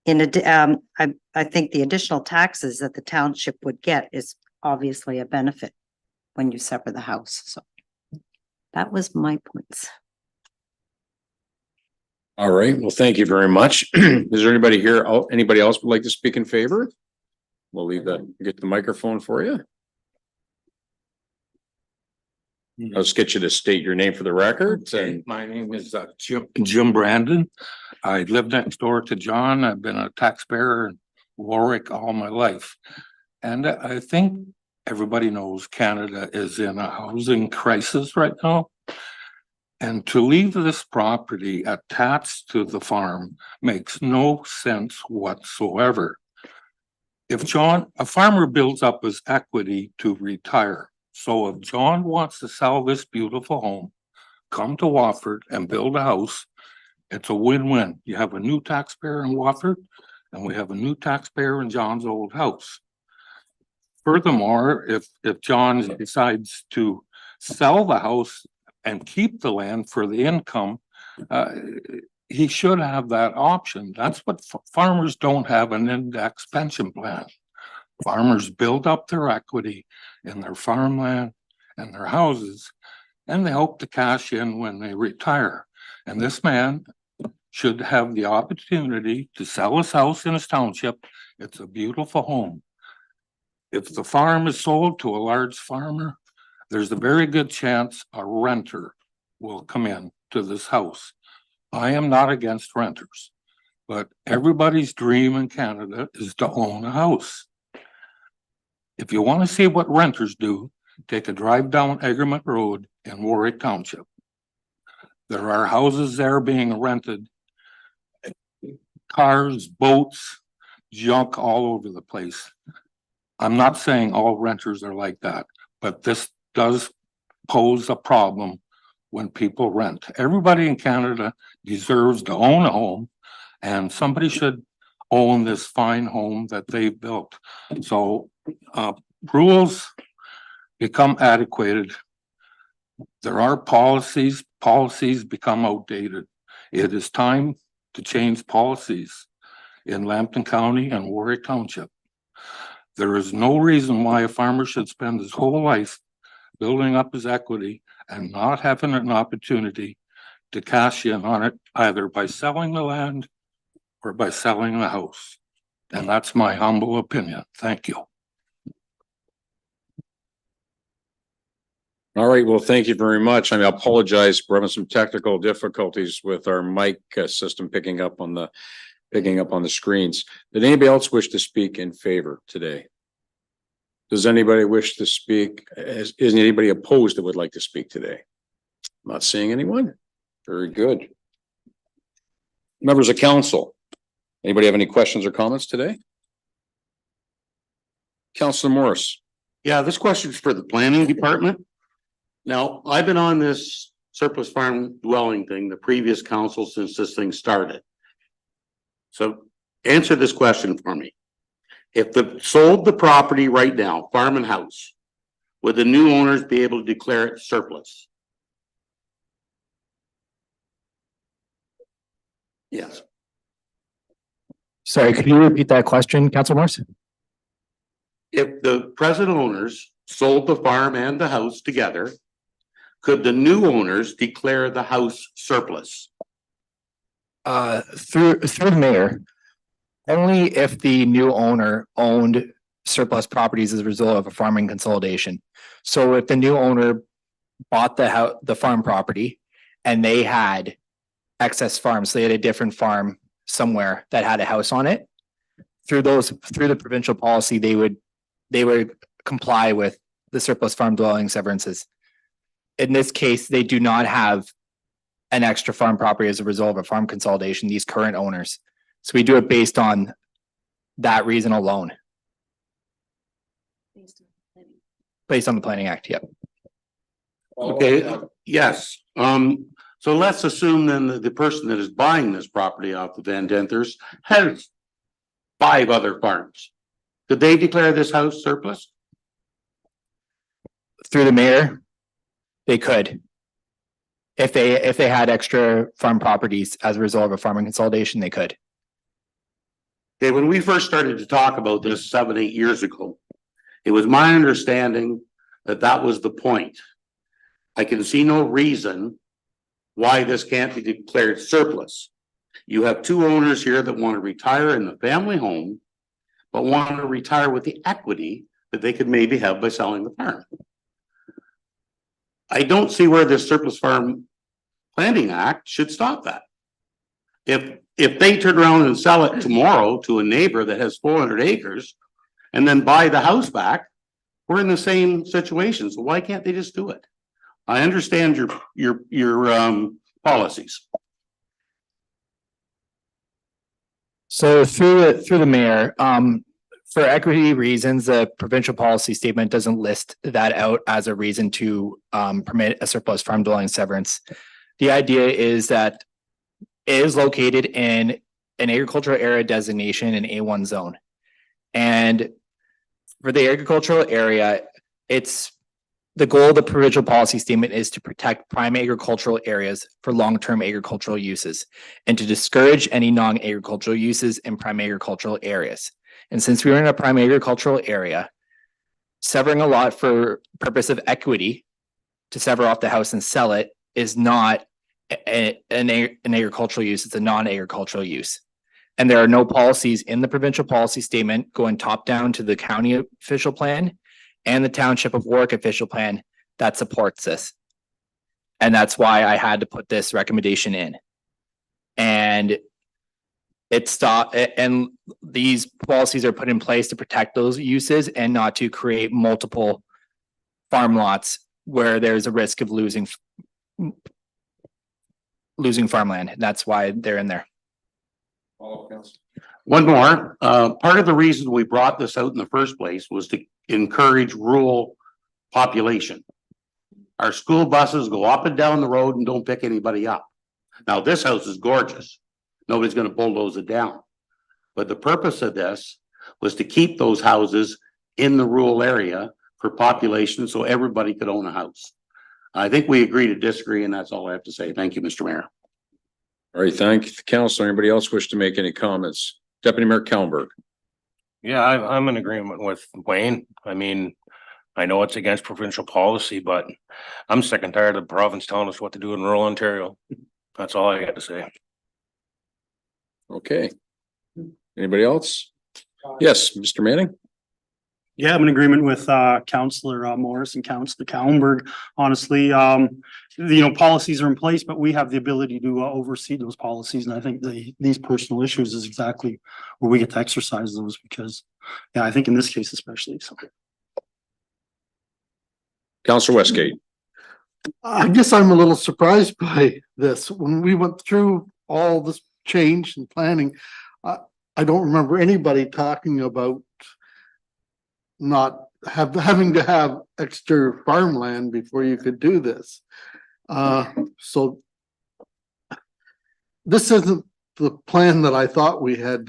think the additional taxes that the township would get is obviously a benefit when you sever the house. So that was my points.
All right, well, thank you very much. Is there anybody here, anybody else would like to speak in favor? We'll leave that, get the microphone for you. I'll just get you to state your name for the record.
Okay, my name is Jim Brandon. I live next door to John. I've been a taxpayer in Warwick all my life. And I think everybody knows Canada is in a housing crisis right now. And to leave this property attached to the farm makes no sense whatsoever. If a farmer builds up his equity to retire. So if John wants to sell this beautiful home, come to Wofford and build a house, it's a win-win. You have a new taxpayer in Wofford and we have a new taxpayer in John's old house. Furthermore, if John decides to sell the house and keep the land for the income, he should have that option. That's what farmers don't have, an index pension plan. Farmers build up their equity in their farmland and their houses, and they hope to cash in when they retire. And this man should have the opportunity to sell his house in his township. It's a beautiful home. If the farm is sold to a large farmer, there's a very good chance a renter will come in to this house. I am not against renters, but everybody's dream in Canada is to own a house. If you want to see what renters do, take a drive down Egremont Road in Warwick Township. There are houses there being rented, cars, boats, junk all over the place. I'm not saying all renters are like that, but this does pose a problem when people rent. Everybody in Canada deserves to own a home, and somebody should own this fine home that they've built. So rules become adequated. There are policies become outdated. It is time to change policies in Lambton County and Warwick Township. There is no reason why a farmer should spend his whole life building up his equity and not having an opportunity to cash in on it either by selling the land or by selling the house. And that's my humble opinion. Thank you.
All right, well, thank you very much. I apologize. We're having some technical difficulties with our mic system picking up on the screens. Did anybody else wish to speak in favor today? Does anybody wish to speak? Is anybody opposed that would like to speak today? I'm not seeing anyone. Very good. Members of council, anybody have any questions or comments today? Councilor Morris.
Yeah, this question's for the planning department. Now, I've been on this surplus farm dwelling thing, the previous council, since this thing started. So answer this question for me. If the sold the property right now, farm and house, would the new owners be able to declare it surplus? Yes.
Sorry, could you repeat that question, Councilor Morris?
If the present owners sold the farm and the house together, could the new owners declare the house surplus?
Through the mayor, only if the new owner owned surplus properties as a result of a farming consolidation. So if the new owner bought the farm property and they had excess farms, they had a different farm somewhere that had a house on it, through the provincial policy, they would comply with the surplus farm dwelling severances. In this case, they do not have an extra farm property as a result of a farm consolidation, these current owners. So we do it based on that reason alone. Based on the Planning Act, yep.
Okay, yes. So let's assume then that the person that is buying this property off the Van Denthers has 5 other farms. Could they declare this house surplus?
Through the mayor, they could. If they had extra farm properties as a result of a farming consolidation, they could.
Okay, when we first started to talk about this 7-8 years ago, it was my understanding that that was the point. I can see no reason why this can't be declared surplus. You have 2 owners here that want to retire in the family home, but want to retire with the equity that they could maybe have by selling the farm. I don't see where this Surplus Farm Planning Act should stop that. If they turn around and sell it tomorrow to a neighbor that has 400 acres and then buy the house back, we're in the same situation. So why can't they just do it? I understand your policies.
So through the mayor, for equity reasons, the provincial policy statement doesn't list that out as a reason to permit a surplus farm dwelling severance. The idea is that it is located in an agricultural area designation in A1 zone. And for the agricultural area, it's the goal of the provincial policy statement is to protect prime agricultural areas for long-term agricultural uses and to discourage any non-agricultural uses in prime agricultural areas. And since we are in a prime agricultural area, severing a lot for purpose of equity to sever off the house and sell it is not an agricultural use, it's a non-agricultural use. And there are no policies in the provincial policy statement going top down to the county official plan and the Township of Warwick official plan that supports this. And that's why I had to put this recommendation in. And and these policies are put in place to protect those uses and not to create multiple farm lots where there's a risk of losing farmland. That's why they're in there.
One more, part of the reason we brought this out in the first place was to encourage rural population. Our school buses go up and down the road and don't pick anybody up. Now, this house is gorgeous. Nobody's gonna bulldoze it down. But the purpose of this was to keep those houses in the rural area for population, so everybody could own a house. I think we agree to disagree, and that's all I have to say. Thank you, Mr. Mayor.
All right, thank you, council. Anybody else wish to make any comments? Deputy Mayor Kallenberg.
Yeah, I'm in agreement with Wayne. I mean, I know it's against provincial policy, but I'm sick and tired of the province telling us what to do in rural Ontario. That's all I got to say.
Okay. Anybody else? Yes, Mr. Manning?
Yeah, I'm in agreement with Councillor Morris and Councillor Kallenberg. Honestly, policies are in place, but we have the ability to oversee those policies. And I think these personal issues is exactly where we get to exercise those because, yeah, I think in this case especially. So.
Councillor Westgate.
I guess I'm a little surprised by this. When we went through all this change and planning, I don't remember anybody talking about not having to have extra farmland before you could do this. So this isn't the plan that I thought we had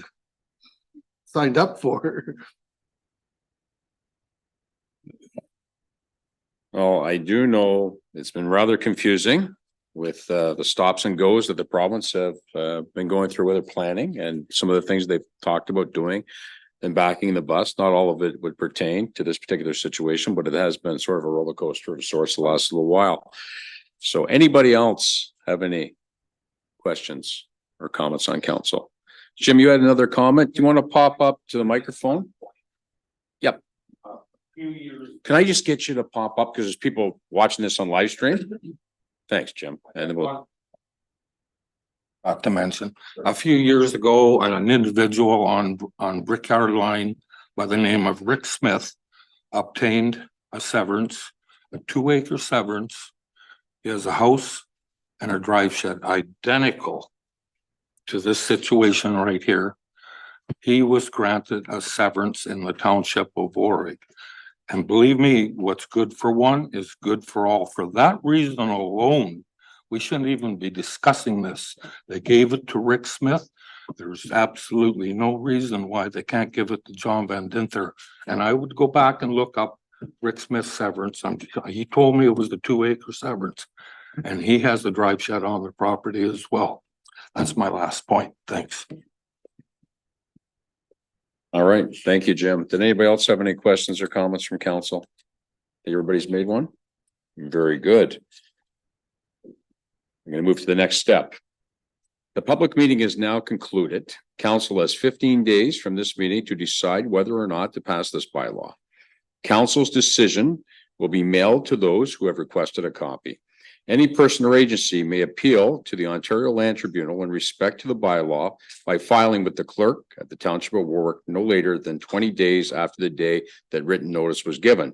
signed up for.
Oh, I do know it's been rather confusing with the stops and goes that the province have been going through with their planning and some of the things they've talked about doing and backing the bus. Not all of it would pertain to this particular situation, but it has been sort of a roller coaster of sorts the last little while. So anybody else have any questions or comments on council? Jim, you had another comment. Do you want to pop up to the microphone? Yep. Can I just get you to pop up because there's people watching this on live stream? Thanks, Jim. And then we'll.
Not to mention, a few years ago, an individual on Brickyard Line by the name of Rick Smith obtained a severance, a 2-acre severance. He has a house and a drive shed identical to this situation right here. He was granted a severance in the Township of Warwick. And believe me, what's good for one is good for all. For that reason alone, we shouldn't even be discussing this. They gave it to Rick Smith. There's absolutely no reason why they can't give it to John Van Dinther. And I would go back and look up Rick Smith's severance. He told me it was the 2-acre severance. And he has a drive shed on the property as well. That's my last point. Thanks.
All right. Thank you, Jim. Did anybody else have any questions or comments from council? Everybody's made one? Very good. I'm going to move to the next step. The public meeting is now concluded. Council has 15 days from this meeting to decide whether or not to pass this bylaw. Council's decision will be mailed to those who have requested a copy. Any person or agency may appeal to the Ontario Land Tribunal in respect to the bylaw by filing with the clerk at the Township of Warwick no later than 20 days after the day that written notice was given.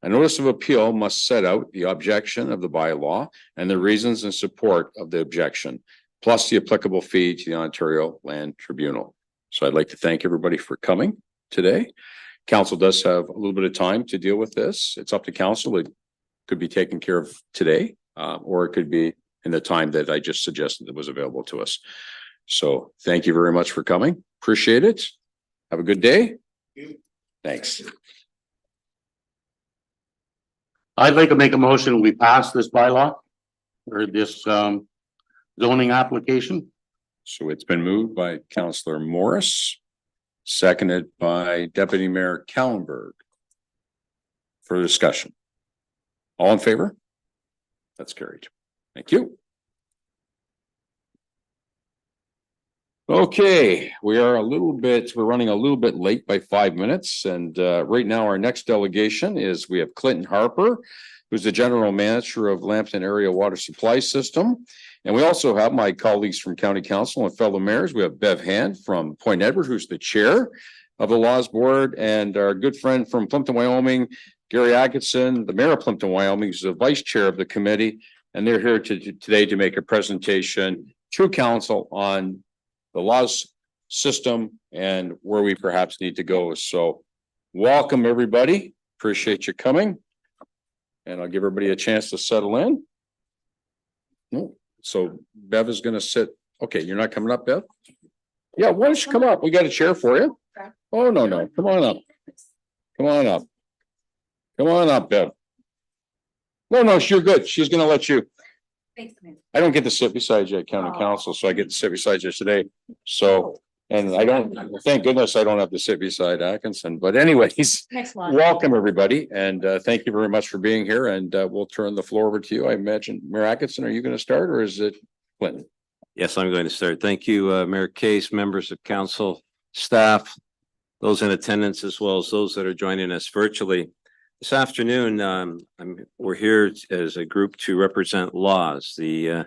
A notice of appeal must set out the objection of the bylaw and the reasons in support of the objection, plus the applicable fee to the Ontario Land Tribunal. So I'd like to thank everybody for coming today. Council does have a little bit of time to deal with this. It's up to council. It could be taken care of today, or it could be in the time that I just suggested that was available to us. So thank you very much for coming. Appreciate it. Have a good day. Thanks.
I'd like to make a motion, we pass this bylaw or this zoning application.
So it's been moved by Councillor Morris, seconded by Deputy Mayor Kallenberg. For discussion. All in favor? That's carried. Thank you. Okay, we're running a little bit late by 5 minutes, and right now our next delegation is, we have Clinton Harper, who's the general manager of Lambton Area Water Supply System. And we also have my colleagues from County Council and fellow mayors. We have Bev Hand from Point Edward, who's the chair of the Laws Board, and our good friend from Plimpton, Wyoming, Gary Atkinson, the mayor of Plimpton, Wyoming, who's the vice chair of the committee. And they're here today to make a presentation to council on the laws system and where we perhaps need to go. So welcome, everybody. Appreciate you coming. And I'll give everybody a chance to settle in. No, so Bev is gonna sit. Okay, you're not coming up, Bev? Yeah, why don't you come up? We got a chair for you. Oh, no. Come on up. Come on up. Come on up, Bev. No, you're good. She's gonna let you. I don't get to sit beside you at county council, so I get to sit beside you today. So, and I don't, thank goodness I don't have to sit beside Atkinson, but anyways, welcome everybody. And thank you very much for being here, and we'll turn the floor over to you. I imagine Mayor Atkinson, are you going to start, or is it Clinton?
Yes, I'm going to start. Thank you, Mayor Case, members of council, staff, those in attendance, as well as those that are joining us virtually. This afternoon, we're here as a group to represent Laws, in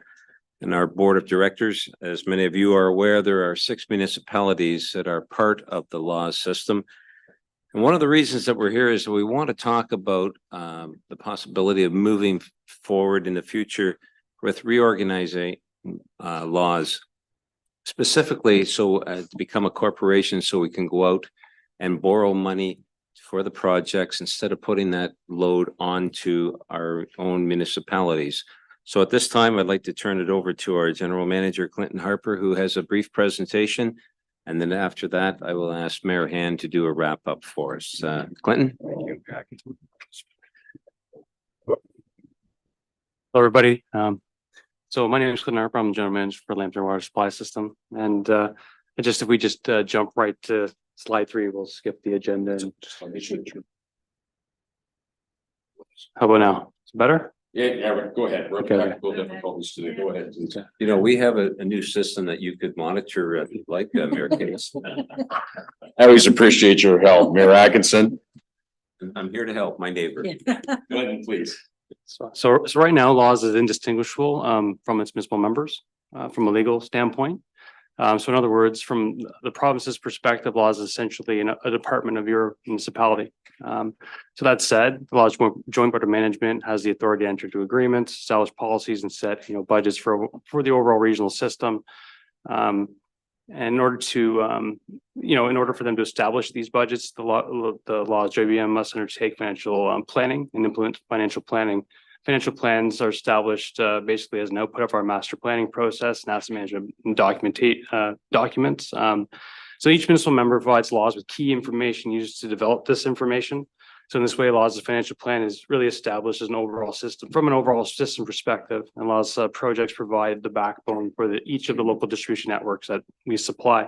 our board of directors. As many of you are aware, there are 6 municipalities that are part of the Laws system. And one of the reasons that we're here is that we want to talk about the possibility of moving forward in the future with reorganizing Laws, specifically to become a corporation so we can go out and borrow money for the projects instead of putting that load onto our own municipalities. So at this time, I'd like to turn it over to our general manager, Clinton Harper, who has a brief presentation. And then after that, I will ask Mayor Hand to do a wrap up for us. Clinton.
Hello, everybody. So my name is Clinton Harper. I'm the general manager for Lambton Water Supply System. And if we just jump right to slide 3, we'll skip the agenda. And how about now? It's better?
Yeah, go ahead. We're
Okay.
technical difficulties today. Go ahead, please.
You know, we have a new system that you could monitor if you'd like, Mayor Case.
I always appreciate your help, Mayor Atkinson.
I'm here to help my neighbor.
Go ahead, please.
So right now, Laws is indistinguishable from its municipal members from a legal standpoint. So in other words, from the province's perspective, Laws is essentially a department of your municipality. So that said, the Laws Joint Board of Management has the authority to enter into agreements, establish policies, and set budgets for the overall regional system. And in order to in order for them to establish these budgets, the Laws JBM must undertake financial planning and implement financial planning. Financial plans are established basically as an output of our master planning process and asset management documents. So each municipal member provides Laws with key information used to develop this information. So in this way, Laws' financial plan is really established as an overall system, from an overall system perspective, and Laws projects provide the backbone for each of the local distribution networks that we supply.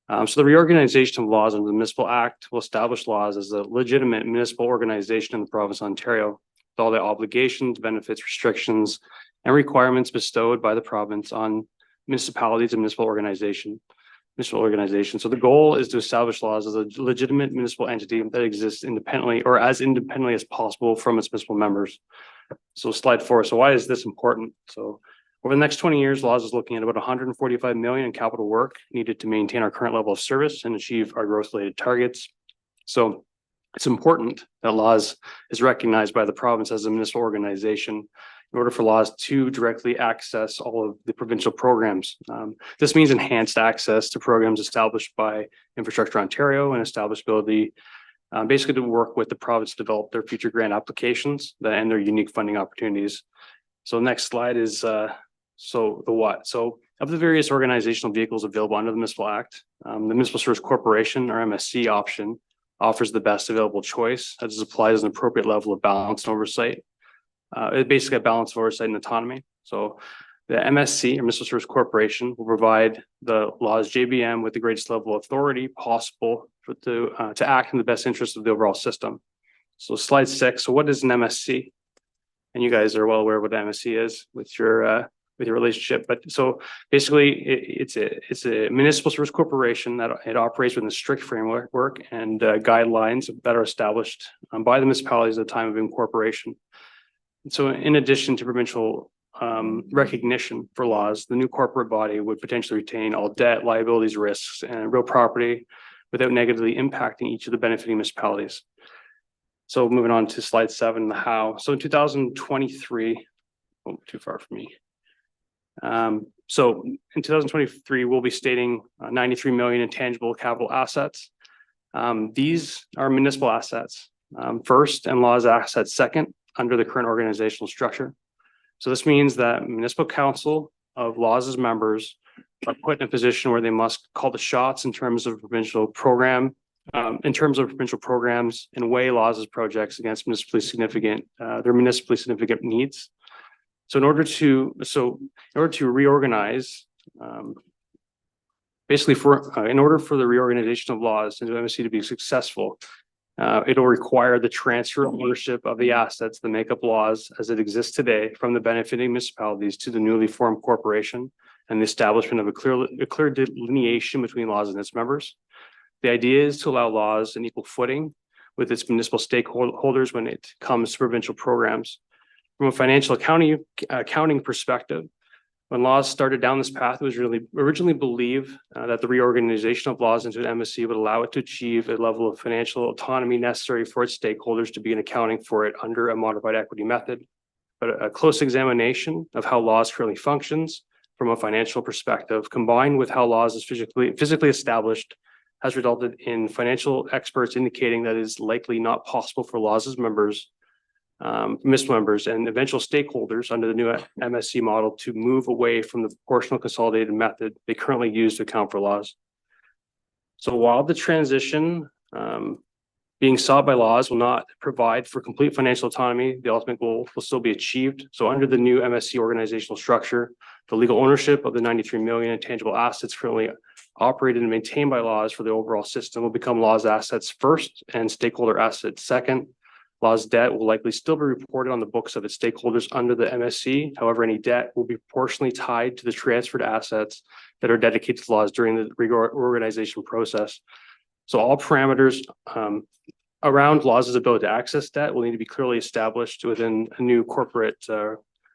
So the reorganization of Laws under the Municipal Act will establish Laws as a legitimate municipal organization in the province of Ontario, with all the obligations, benefits, restrictions, and requirements bestowed by the province on municipalities and municipal organization. So the goal is to establish Laws as a legitimate municipal entity that exists independently or as independently as possible from its municipal members. So slide 4. So why is this important? So over the next 20 years, Laws is looking at about 145 million in capital work needed to maintain our current level of service and achieve our growth-related targets. So it's important that Laws is recognized by the province as a municipal organization in order for Laws to directly access all of the provincial programs. This means enhanced access to programs established by Infrastructure Ontario and establishability, basically to work with the province to develop their future grant applications and their unique funding opportunities. So next slide is so the what. So of the various organizational vehicles available under the Municipal Act, the Municipal Service Corporation or MSC option offers the best available choice that is applied as an appropriate level of balance and oversight. It basically a balance of oversight and autonomy. So the MSC or Municipal Service Corporation will provide the Laws JBM with the greatest level of authority possible to act in the best interest of the overall system. So slide 6. So what is an MSC? And you guys are well aware of what MSC is with your with your relationship. But so basically, it's a municipal service corporation that it operates within a strict framework and guidelines that are established by the municipalities at the time of incorporation. So in addition to provincial recognition for laws, the new corporate body would potentially retain all debt, liabilities, risks, and real property without negatively impacting each of the benefiting municipalities. So moving on to slide 7, the how. So in 2023, oh, too far for me. So in 2023, we'll be stating 93 million in tangible capital assets. These are municipal assets first and laws assets second under the current organizational structure. So this means that municipal council of laws' members are put in a position where they must call the shots in terms of provincial program, provincial programs and weigh laws' projects against municipally significant, their municipally significant needs. So in order to reorganize, basically in order for the reorganization of laws into MSC to be successful, it'll require the transfer of ownership of the assets that make up laws as it exists today from the benefiting municipalities to the newly formed corporation and the establishment of a clear delineation between laws and its members. The idea is to allow laws an equal footing with its municipal stakeholders when it comes to provincial programs. From a financial accounting perspective, when laws started down this path, it was really originally believed that the reorganization of laws into an MSC would allow it to achieve a level of financial autonomy necessary for its stakeholders to begin accounting for it under a modified equity method. But a close examination of how laws currently functions from a financial perspective, combined with how laws is physically established, has resulted in financial experts indicating that it is likely not possible for laws' members, municipal members, and eventual stakeholders under the new MSC model to move away from the proportional consolidated method they currently use to account for laws. So while the transition being sought by laws will not provide for complete financial autonomy, the ultimate goal will still be achieved. So under the new MSC organizational structure, the legal ownership of the 93 million intangible assets currently operated and maintained by laws for the overall system will become laws assets first and stakeholder assets second. Laws debt will likely still be reported on the books of its stakeholders under the MSC. However, any debt will be proportionally tied to the transferred assets that are dedicated to laws during the reorganization process. So all parameters around laws' ability to access debt will need to be clearly established within a new corporate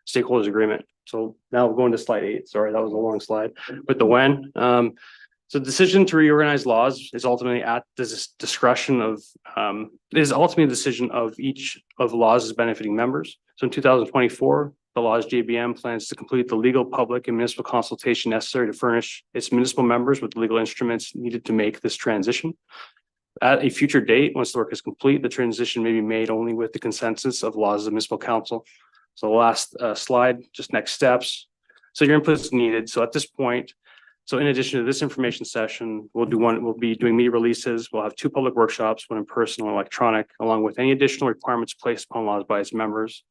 stakeholders agreement. So now we're going to slide 8. Sorry, that was a long slide. With the when. So the decision to reorganize laws is ultimately at the discretion of, is ultimately a decision of each of laws' benefiting members. So in 2024, the laws JBM plans to complete the legal, public, and municipal consultation necessary to furnish its municipal members with the legal instruments needed to make this transition. At a future date, once the work is complete, the transition may be made only with the consensus of laws of the municipal council. So the last slide, just next steps. So your input is needed. So at this point, so in addition to this information session, we'll be doing media releases. We'll have 2 public workshops, one in person and electronic, along with any additional requirements placed upon laws by its members.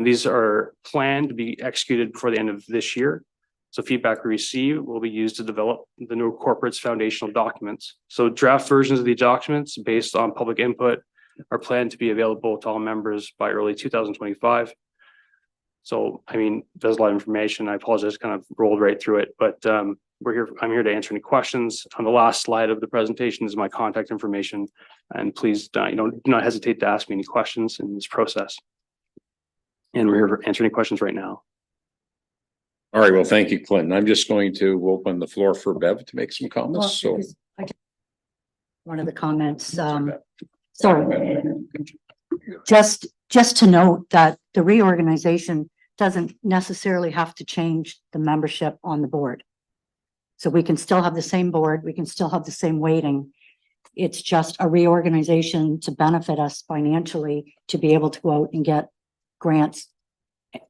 These are planned to be executed before the end of this year. So feedback we receive will be used to develop the new corporate's foundational documents. So draft versions of the documents based on public input are planned to be available to all members by early 2025. So, I mean, there's a lot of information. I apologize, kind of rolled right through it, but I'm here to answer any questions. On the last slide of the presentation is my contact information, and please do not hesitate to ask me any questions in this process. And we're here to answer any questions right now.
All right, well, thank you, Clinton. I'm just going to open the floor for Bev to make some
Well,
comments, so.
one of the comments, sorry. Just to note that the reorganization doesn't necessarily have to change the membership on the board. So we can still have the same board, we can still have the same weighting. It's just a reorganization to benefit us financially, to be able to go out and get grants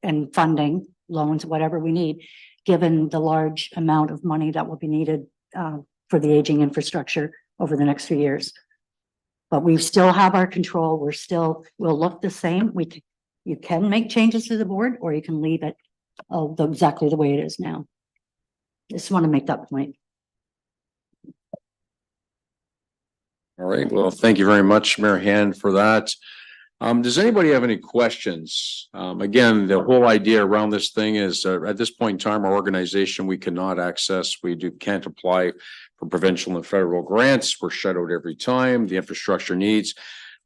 and funding, loans, whatever we need, given the large amount of money that will be needed for the aging infrastructure over the next few years. But we still have our control. We'll look the same. You can make changes to the board, or you can leave it exactly the way it is now. Just want to make that point.
All right, well, thank you very much, Mayor Hand, for that. Does anybody have any questions? Again, the whole idea around this thing is, at this point in time, our organization, we cannot access, can't apply for provincial and federal grants. We're shut out every time. The infrastructure needs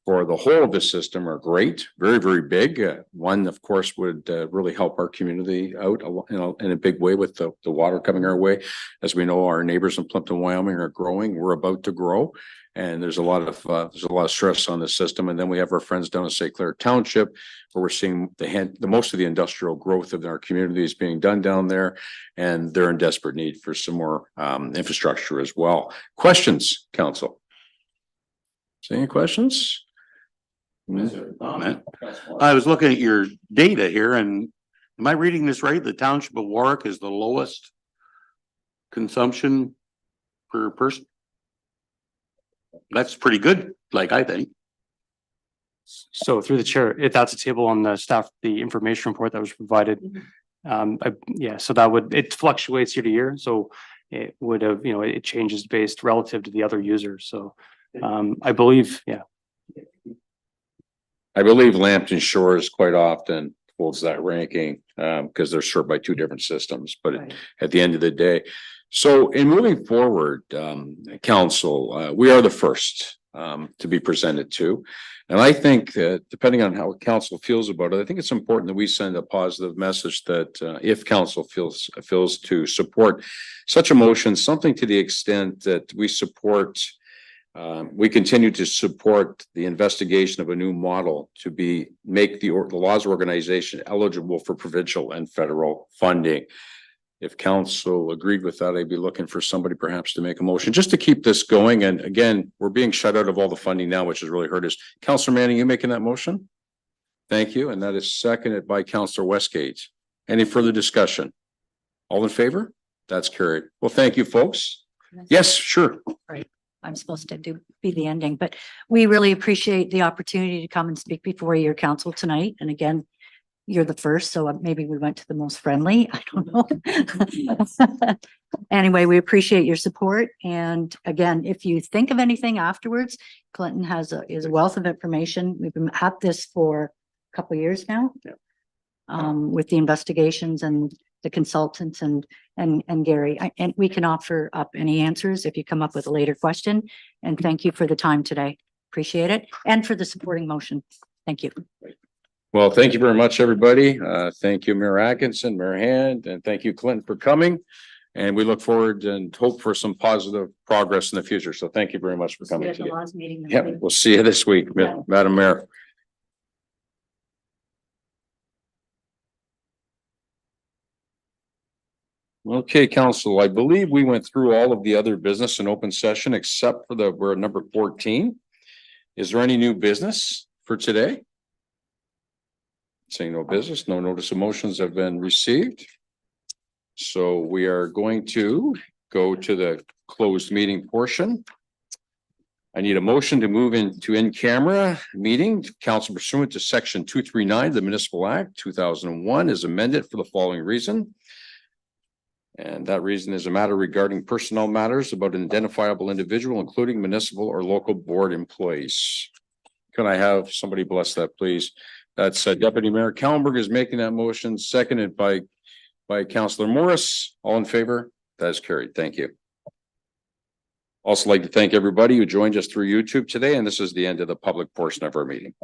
for the whole of the system are great, very, very big. One, of course, would really help our community out in a big way with the water coming our way. As we know, our neighbors in Plimpton, Wyoming are growing. We're about to grow. And there's a lot of stress on the system. And then we have our friends down in St. Clair Township, where we're seeing the most of the industrial growth of our communities being done down there. And they're in desperate need for some more infrastructure as well. Questions, council? Any questions?
Comment. I was looking at your data here, and am I reading this right? The township of Warwick is the lowest consumption per person. That's pretty good, like, I think.
So through the chair, if that's a table on the staff, the information report that was provided. Yeah, so it fluctuates year to year. So it would have, it changes based relative to the other users. So I believe, yeah.
I believe Lambton Shores quite often holds that ranking because they're served by two different systems, but at the end of the day. So in moving forward, council, we are the first to be presented to. And I think that depending on how council feels about it, I think it's important that we send a positive message that if council feels to support such a motion, something to the extent that we support we continue to support the investigation of a new model to make the laws organization eligible for provincial and federal funding. If council agreed with that, I'd be looking for somebody perhaps to make a motion just to keep this going. And again, we're being shut out of all the funding now, which has really hurt us. Councillor Manning, you making that motion? Thank you. And that is seconded by Councillor Westgate. Any further discussion? All in favor? That's carried. Well, thank you, folks. Yes, sure.
Right. I'm supposed to be the ending, but we really appreciate the opportunity to come and speak before your council tonight. And again, you're the first, so maybe we went to the most friendly. I don't know. Anyway, we appreciate your support. And again, if you think of anything afterwards, Clinton is a wealth of information. We've been at this for a couple of years now. With the investigations and the consultants and Gary, and we can offer up any answers if you come up with a later question. And thank you for the time today. Appreciate it. And for the supporting motion. Thank you.
Well, thank you very much, everybody. Thank you, Mayor Atkinson, Mayor Hand, and thank you, Clinton, for coming. And we look forward and hope for some positive progress in the future. So thank you very much for coming today. Yeah, we'll see you this week, Madam Mayor. Okay, council, I believe we went through all of the other business in open session except for we're at number 14. Is there any new business for today? Saying no business, no notice of motions have been received. So we are going to go to the closed meeting portion. I need a motion to move into in-camera meeting. Council pursuant to section 239 of the Municipal Act 2001 is amended for the following reason. And that reason is a matter regarding personnel matters about an identifiable individual, including municipal or local board employees. Can I have somebody bless that, please? That's Deputy Mayor Kallenberg is making that motion, seconded by Councillor Morris. All in favor? That is carried. Thank you. Also like to thank everybody who joined us through YouTube today, and this is the end of the public portion of our meeting.